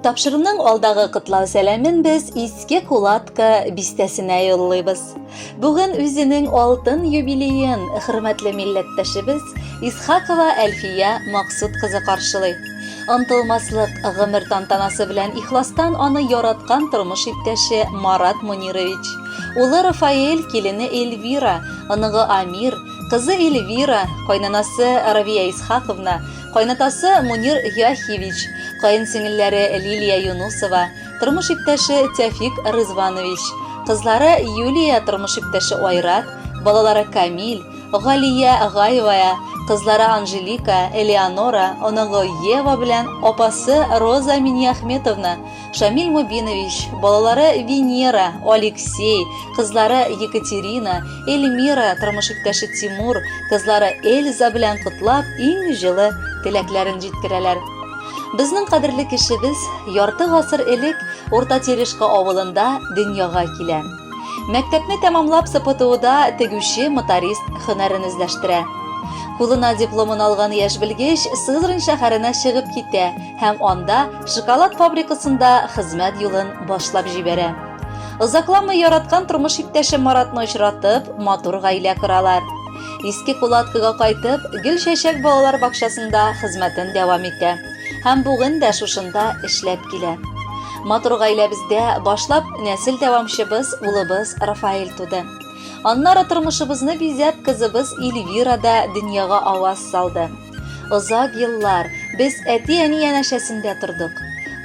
Тапшырымның алдагы котлау сәламен без Иске Кулатка бистәсенә юллыйбыз. Бүген үзенең алтын юбилеен хөрмәтле милләттәшебез Исхакова Әлфия Максут кызы каршылый. Ынтылмаслык гомер тантанасы белән ихластан аны яраткан тормыш иптәше Марат Мунирович, улы Рафаэль, килене Эльвира, оныгы Амир, кызы Эльвира, кайнанасы Равия Исхаковна, кайнатасы Мунир Яхевич, кайынсеңелләре Лилия Юнусова, тормыш иптәше Тәфик Рызванович, кызлары Юлия, тормыш иптәше Айрат, балалары Камил, Галия Гаевая, кызлары Анжелика, Элеонора, оныгы Ева белән апасы Роза Миняхметовна, Шамиль Мубинович, балалары Венера, Алексей, кызлары Екатерина, Эльмира, тормыш иптәше Тимур, кызлары Эльза белән котлап, иң җылы теләкләрен җиткерәләр. Безнең кадерле кешебез ярты гасыр элек Урта Терешка авылында дөньяга килә. Мәктәпне тәмамлап СПТУда тегүче моторист һөнәрен үзләштерә. Кулына дипломын алган яшь белгеч Сызрань шәһәренә чыгып китә һәм анда шоколад фабрикасында хезмәт юлын башлап җибәрә. Озакламый яраткан тормыш иптәше Маратны очратып, матур гаилә коралар. Иске Кулаткага кайтып, Гөлчәчәк балалар бакчасында хезмәтен дәвам итә һәм бүген дә шушында эшләп килә. Матур гаиләбездә башлап нәсел дәвамчыбыз улыбыз Рафаэль туды. Аннары тормышыбызны бизәп кызыбыз Эльвира да дөньяга аваз салды. Озак еллар без әти-әни янәшәсендә тордык.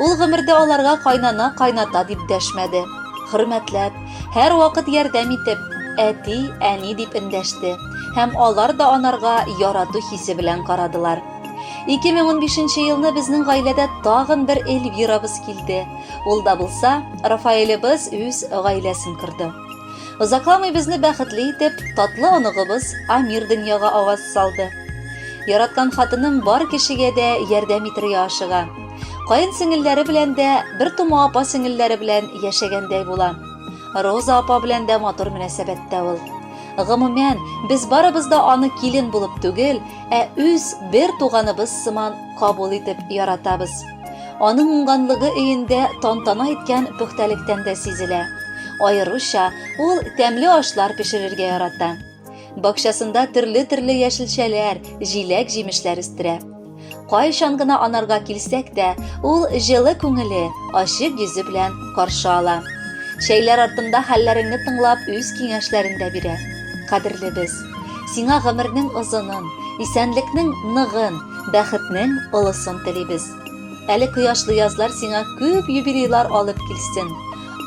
Ул гомердә аларга кайнана, кайната дип дәшмәде. Хөрмәтләп, һәр вакыт ярдәм итеп, әти, әни дип эндәште һәм алар да анарга ярату хисе белән карадылар. 2015 елны безнең гаиләдә тагын бер Эльвирабыз килде. Ул да булса, Рафаэлебез үз гаиләсен корды. Озакламый безне бәхетле итеп, татлы оныгыбыз Амир дөньяга аваз салды. Яраткан хатыным бар кешегә дә ярдәм итәргә ашыга. Кайын сеңелләре белән дә, бер тума апа сеңелләре белән яшәгәндәй була. Роза апа белән дә матур мөнәсәбәттә ул. Гомумән, без барыбыз да аны килен булып түгел, ә үз бер туганыбыз сыман кабул итеп яратабыз. Аның уңганлыгы өендә тантана иткән пөхтәлектән дә сизелә. Айрыша ул тәмле ашлар пешерергә ярата. Бакчасында төрле яшелчәләр, җиләк-җимешләр үстерә. Кайчан гына анарга килсәк тә, ул җылы күңеле, ачык йөзе белән каршы ала. Шәйләр артында хәлләреңне тыңлап үз киңәшләрен дә бирә. Кадерле без, сиңа гомернең озынын, исәнлекнең ныгын, бәхетнең олысын телибез. Әле кояшлы язлар сиңа күп юбилейлар алып килсен.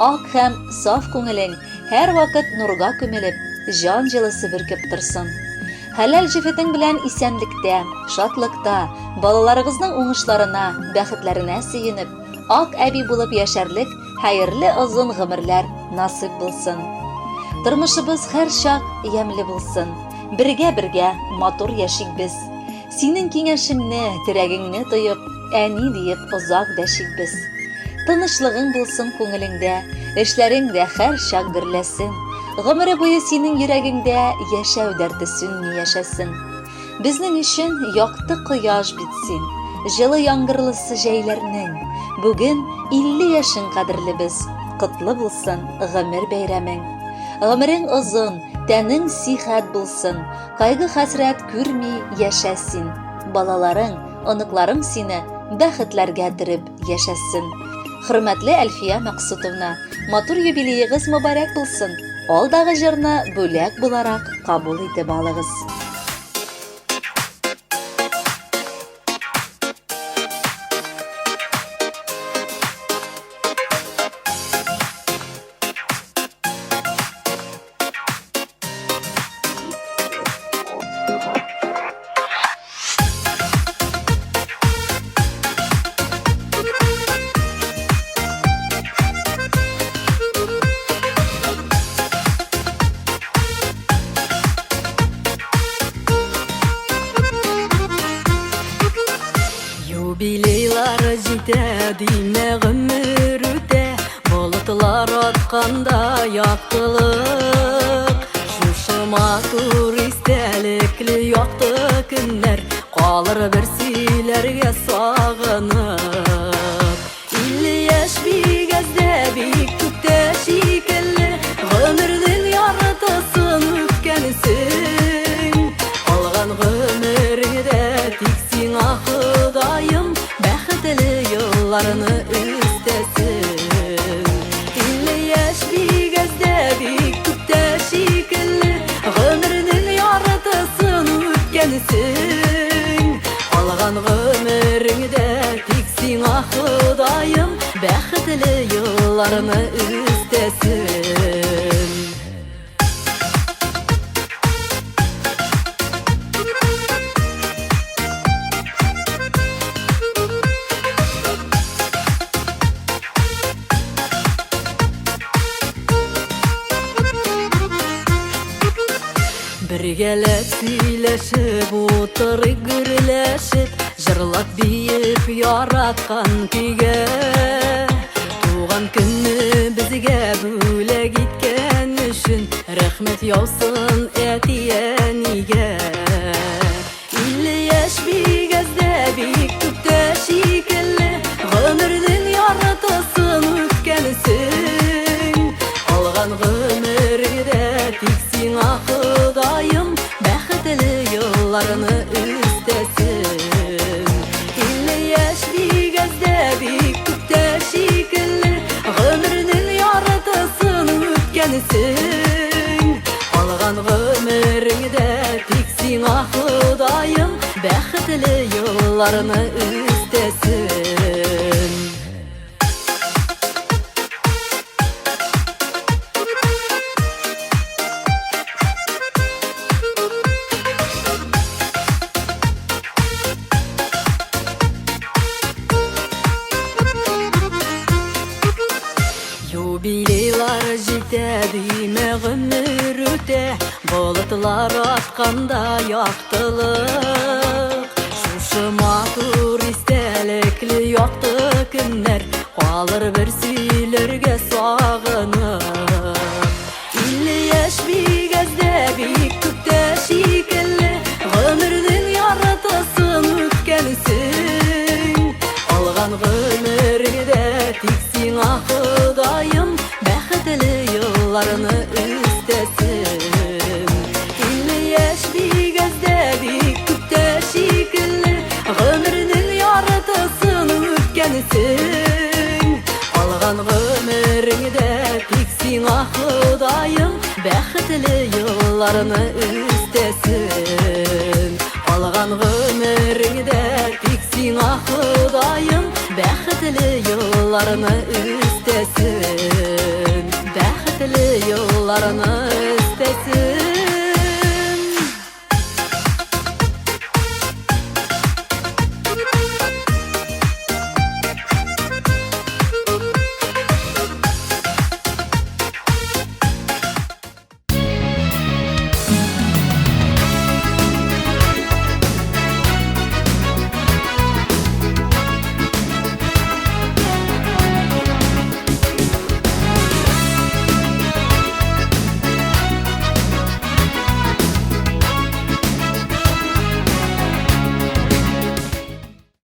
Ак һәм саф күңелең һәр вакыт нурга күмелеп, җан җылысы бөркеп торсын. Хәләл җифетең белән исәнлектә, шатлыкта, балаларыгызның уңышларына, бәхетләренә сөенеп, ак әби булып яшәрлек хәерле озын гомерләр насыйп булсын. Тормышыбыз һәр чак ямьле булсын. Бергә матур яшик без. Синең киңәшеңне, терәгеңне тоеп, әни диеп озак дәшик без. Тынычлыгың булсын күңелеңдә, эшләрең дә һәр чак гөрләсен. Гомере буе синең йөрәгеңдә яшәү дәрте сүнми яшәсен. Безнең өчен якты кояш битсен, җылы яңгырлысы җәйләрнең. Бүген 50 яшың кадерле без. Котлы булсын гомер бәйрәмең. Гомерең озын, тәнең сихәт булсын. Кайгы хәсрәт күрми яшәсен. Балаларың, оныкларың сине бәхетләргә төреп яшәсен. Хөрмәтле Әлфия Максутовна, матур юбилеегыз мөбарәк булсын. Алдагы җырны бүләк буларак кабул итеп алыгыз. Юбилейлары җитә, димә гомер үтә, болытлар атканда яктылык. Шушы матур истәлекле якты көннәр калыр бер сөйләргә сагынып. yıllarını üstesin. 50 yaş bir gözde bir küpte şekilli, ömrünün yarıtısın ötkensin. Algan ömründe tiksin ah Hudayım, bəxtli yıllarını üstesin. Birgelep söyleşip, oturup gürleşip, jırlap biyip yaratkan kuyga. Tuğan günü bizge böyle gitken üçün, rahmet yavsun etiyeniga. 50 yaş bir gözde bir küpte şekilli, ömrünün yarıtısın ötkensin. Algan ömrüde tiksin ah Hudayım, bəxtli yıllarını üstesin. 50 yaş bir gözde bir küpte şekilli, ömrünün yarıtısın ötkensin. Algan ömrüde tiksin ah Hudayım, bəxtli yıllarını üstesin. Юбилейлар жетеді, ömür öte, bulutlar atқанда яқтылық. Шушы матур истәлеклі яқты күннәр, қалыр бір сөйлерге сағынып. 50 yaş bir gözde bir küpte şekilli, ömrünün yarıtısın ötkensin. Algan ömrüde tiksin ah Hudayım, bəxtli yıllarını üstesin. 50 yaş bir gözde bir küpte şekilli, ömrünün yarıtısın ötkensin. Algan ömrüde tiksin ah Hudayım, bəxtli yıllarını üstesin. Algan ömrüde tiksin ah Hudayım, bəxtli yıllarını üstesin. Bəxtli yıllarını